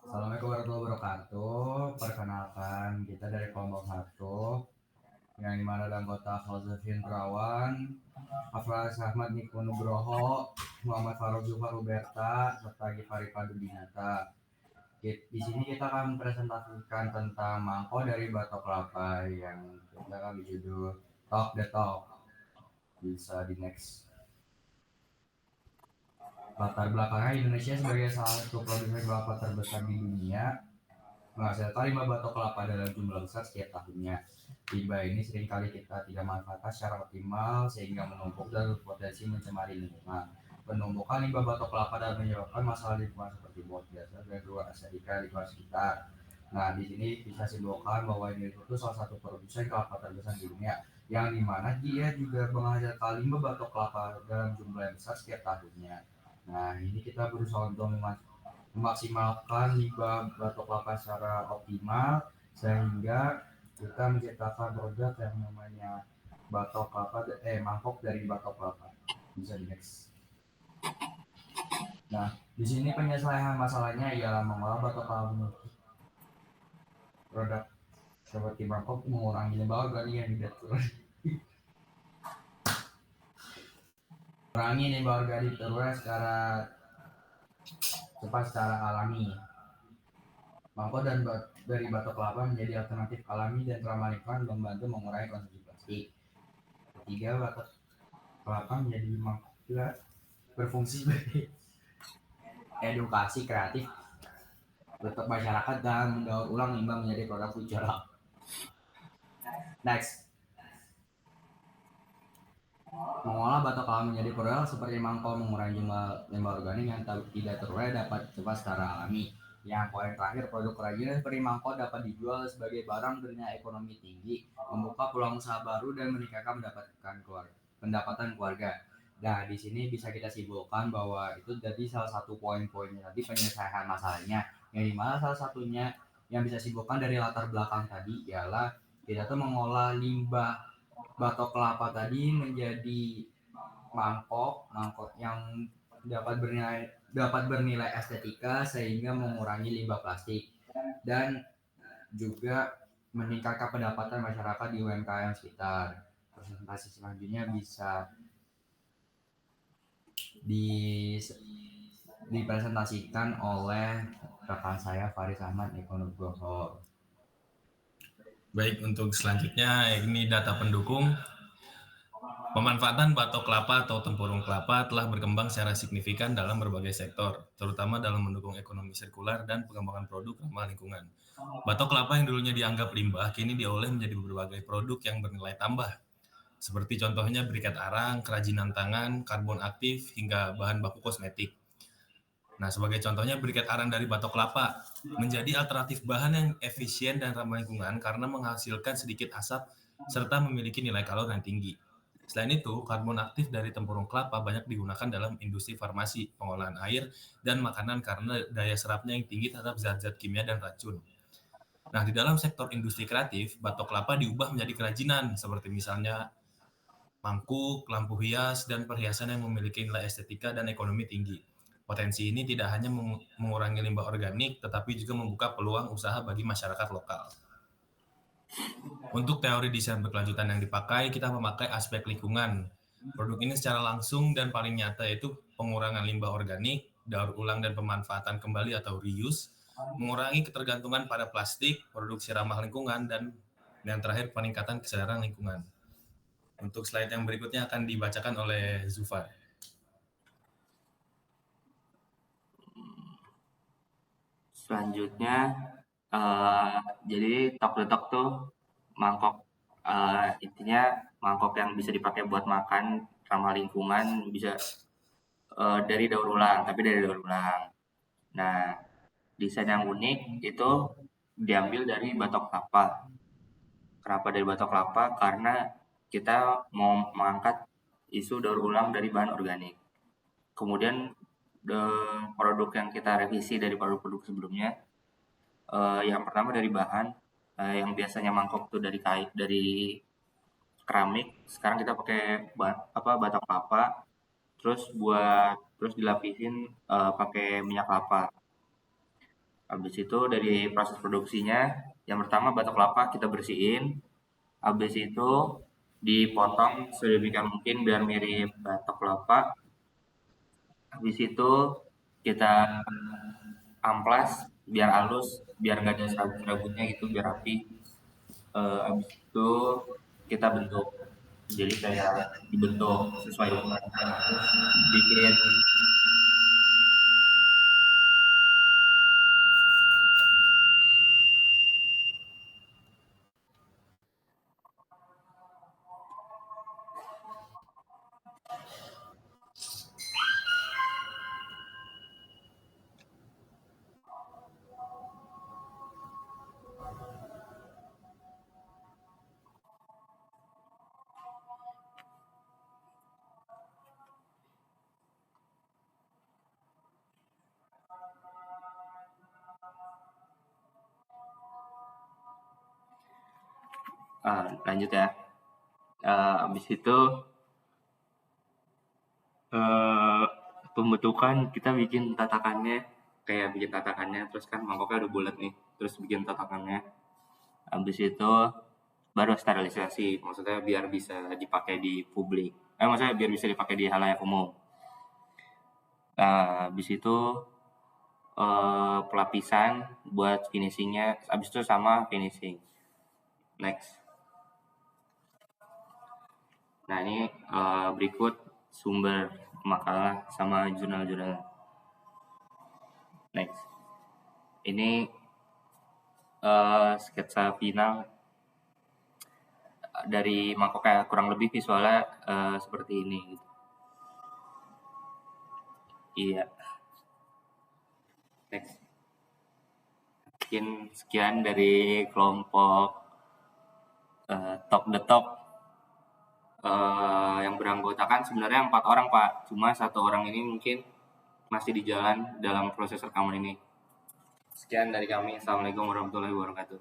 Assalamualaikum warahmatullahi wabarakatuh. Perkenalkan, kita dari kelompok 1 yang dimana ada anggota Fauzul Hindrawan, Afrah Ahmad Niko Nugroho, Muhammad Faruk Zufar Huberta, serta Givari Padudinata. Di sini kita akan presentasikan tentang mangkok dari Batok Kelapa yang kita akan judul Talk the Talk. Bisa di next. Latar belakangnya Indonesia sebagai salah satu produsen kelapa terbesar di dunia menghasilkan limbah batok kelapa dalam jumlah besar setiap tahunnya. Limbah ini seringkali kita tidak manfaatkan secara optimal sehingga menumpuk dan berpotensi mencemari lingkungan. Penumpukan limbah batok kelapa dapat menyebabkan masalah lingkungan seperti bau biasa dan dua asetika lingkungan sekitar. Nah, di sini bisa simpulkan bahwa Indonesia itu salah satu produsen kelapa terbesar di dunia, yang dimana dia juga menghasilkan limbah batok kelapa dalam jumlah yang besar setiap tahunnya. Nah, ini kita berusaha untuk memaksimalkan limbah batok kelapa secara optimal sehingga kita menciptakan produk yang namanya mangkok dari batok kelapa. Bisa di next. Nah, di sini penyelesaian masalahnya ialah mengolah batok kelapa menjadi produk seperti mangkok, mengurangi limbah organik yang tidak mengurangi limbah organik terurai secara cepat secara alami. Mangkok dari batok kelapa menjadi alternatif alami dan ramah lingkungan, membantu mengurangi konsumsi plastik. Ketiga, batok kelapa menjadi mangkok juga berfungsi sebagai edukasi kreatif untuk masyarakat dan mendaur ulang limbah menjadi produk future. Next, mengolah batok kelapa menjadi produk seperti mangkok mengurangi jumlah limbah organik yang tidak terurai dapat cepat secara alami. Yang poin terakhir, produk kerajinan seperti mangkok dapat dijual sebagai barang bernilai ekonomi tinggi, membuka peluang usaha baru dan meningkatkan pendapatan keluarga. Nah, di sini bisa kita simpulkan bahwa itu jadi salah satu poin-poinnya tadi penyelesaian masalahnya. Yang dimana salah satunya yang bisa simpulkan dari latar belakang tadi ialah kita tuh mengolah limbah batok kelapa tadi menjadi mangkok yang dapat bernilai estetika sehingga mengurangi limbah plastik dan juga meningkatkan pendapatan masyarakat di UMKM sekitar. Presentasi selanjutnya bisa dipresentasikan oleh rekan saya Faris Ahmad Ekonom Nugroho. Baik, untuk selanjutnya ini data pendukung. Pemanfaatan batok kelapa atau tempurung kelapa telah berkembang secara signifikan dalam berbagai sektor, terutama dalam mendukung ekonomi sirkular dan pengembangan produk ramah lingkungan. Batok kelapa yang dulunya dianggap limbah, kini diolah menjadi berbagai produk yang bernilai tambah, seperti contohnya briket arang, kerajinan tangan, karbon aktif, hingga bahan baku kosmetik. Nah, sebagai contohnya briket arang dari batok kelapa menjadi alternatif bahan yang efisien dan ramah lingkungan karena menghasilkan sedikit asap serta memiliki nilai kalori yang tinggi. Selain itu, karbon aktif dari tempurung kelapa banyak digunakan dalam industri farmasi, pengolahan air, dan makanan karena daya serapnya yang tinggi terhadap zat-zat kimia dan racun. Nah, di dalam sektor industri kreatif, batok kelapa diubah menjadi kerajinan, seperti misalnya mangkuk, lampu hias, dan perhiasan yang memiliki nilai estetika dan ekonomi tinggi. Potensi ini tidak hanya mengurangi limbah organik, tetapi juga membuka peluang usaha bagi masyarakat lokal. Untuk teori desain berkelanjutan yang dipakai, kita memakai aspek lingkungan. Produk ini secara langsung dan paling nyata yaitu pengurangan limbah organik, daur ulang dan pemanfaatan kembali atau reuse, mengurangi ketergantungan pada plastik, produksi ramah lingkungan, dan yang terakhir peningkatan kesadaran lingkungan. Untuk slide yang berikutnya akan dibacakan oleh Zufar. Selanjutnya, jadi tok-tok tuh mangkok, intinya mangkok yang bisa dipakai buat makan, ramah lingkungan, bisa dari daur ulang, tapi dari daur ulang. Nah, desain yang unik itu diambil dari batok kelapa. Kenapa dari batok kelapa? Karena kita mau mengangkat isu daur ulang dari bahan organik. Kemudian produk yang kita revisi dari produk-produk sebelumnya, yang pertama dari bahan, yang biasanya mangkok tuh dari keramik, sekarang kita pakai batok kelapa, terus dilapisin pakai minyak kelapa. Habis itu dari proses produksinya, yang pertama batok kelapa kita bersihin, habis itu dipotong sedemikian mungkin biar mirip batok kelapa. Habis itu kita amplas biar halus, biar nggak ada serabut-serabutnya gitu, biar rapi. Habis itu kita bentuk, jadi kayak dibentuk sesuai ukurannya, terus bikin lanjut ya. Habis itu pembentukan kita bikin tatakannya, kayak bikin tatakannya, terus kan mangkoknya udah bulat nih, terus bikin tatakannya. Habis itu baru sterilisasi, maksudnya biar bisa dipakai di publik. Maksudnya biar bisa dipakai di halayak umum. Habis itu pelapisan buat finishingnya, habis itu sama finishing. Next. Nah ini berikut sumber makalah sama jurnal-jurnal. Next. Ini sketsa final dari mangkoknya, kurang lebih visualnya seperti ini. Iya. Next. Mungkin sekian dari kelompok Talk the Talk yang beranggotakan sebenarnya 4 orang Pak, cuma 1 orang ini mungkin masih di jalan dalam proses rekaman ini. Sekian dari kami. Assalamualaikum warahmatullahi wabarakatuh.